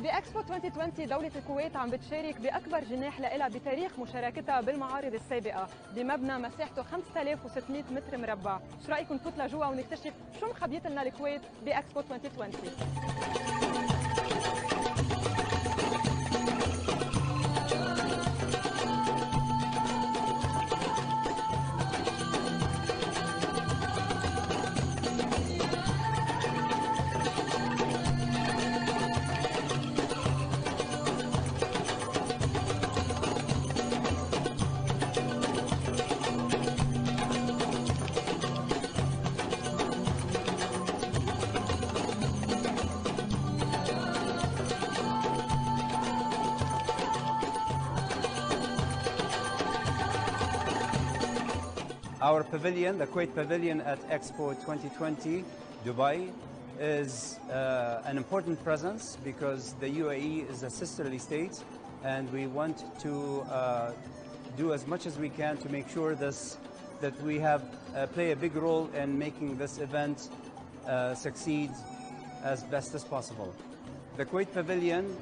بإكسبو 2020 دولة الكويت عم بتشارك بأكبر جناح لها بتاريخ مشاركتها بالمعارض السابقة بمبنى مساحته 5600 متر مربع. شو رأيكم نفوت لجوا ونكتشف شو مخبيت لنا الكويت بإكسبو 2020؟ Our pavilion, the Kuwait Pavilion at Expo 2020 Dubai, is an important presence because the UAE is a sisterly state, and we want to do as much as we can to make sure that we have play a big role in making this event succeed as best as possible. The Kuwait Pavilion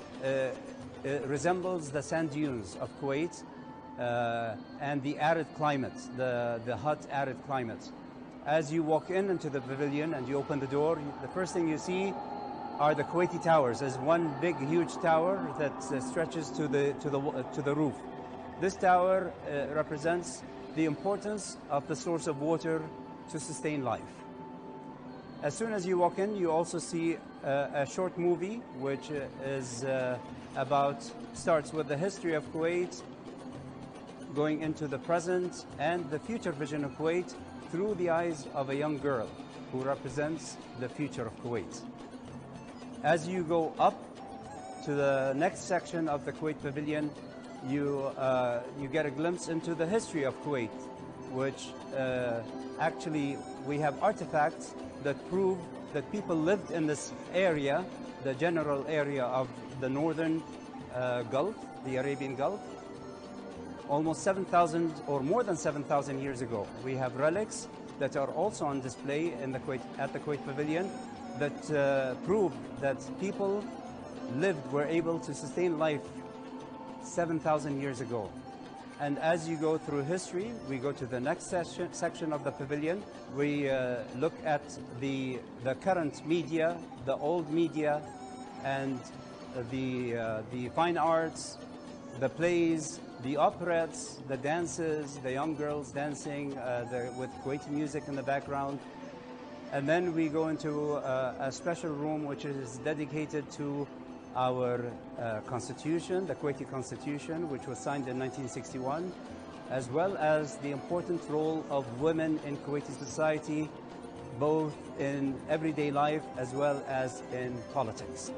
resembles the sand dunes of Kuwait. And the arid climate, the hot arid climate. As you walk into the pavilion and you open the door, the first thing you see are the Kuwaiti towers. There's one big, huge tower that stretches to the roof. This tower represents the importance of the source of water to sustain life. As soon as you walk in, you also see a short movie which starts with the history of Kuwait, going into the present and the future vision of Kuwait through the eyes of a young girl who represents the future of Kuwait. As you go up to the next section of the Kuwait Pavilion, you get a glimpse into the history of Kuwait, which actually we have artifacts that prove that people lived in this area, the general area of the northern Gulf, the Arabian Gulf, almost 7,000 or more than 7,000 years ago. We have relics that are also on display in at the Kuwait Pavilion that prove that people were able to sustain life 7,000 years ago. And as you go through history, we go to the next section of the pavilion. We look at the current media, the old media, and the fine arts, the plays, the operettes, the dances, the young girls dancing with Kuwaiti music in the background. And then we go into a special room which is dedicated to our constitution, the Kuwaiti constitution, which was signed in 1961, as well as the important role of women in Kuwaiti society, both in everyday life as well as in politics.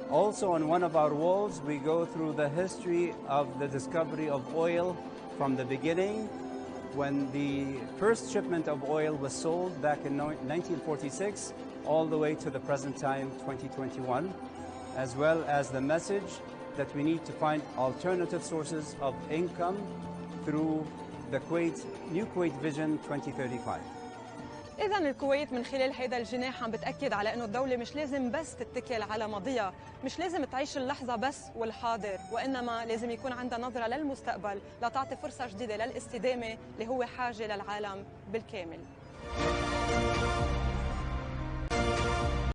Also on one of our walls, we go through the history of the discovery of oil from the beginning, when the first shipment of oil was sold back in 1946, all the way to the present time, 2021, as well as the message that we need to find alternative sources of income through the New Kuwait Vision 2035. إذا الكويت من خلال هذا الجناح عم بتأكد على إنه الدولة مش لازم بس تتكل على ماضيها، مش لازم تعيش اللحظة بس والحاضر، وإنما لازم يكون عندها نظرة للمستقبل لتعطي فرصة جديدة للاستدامة اللي هو حاجة للعالم بالكامل.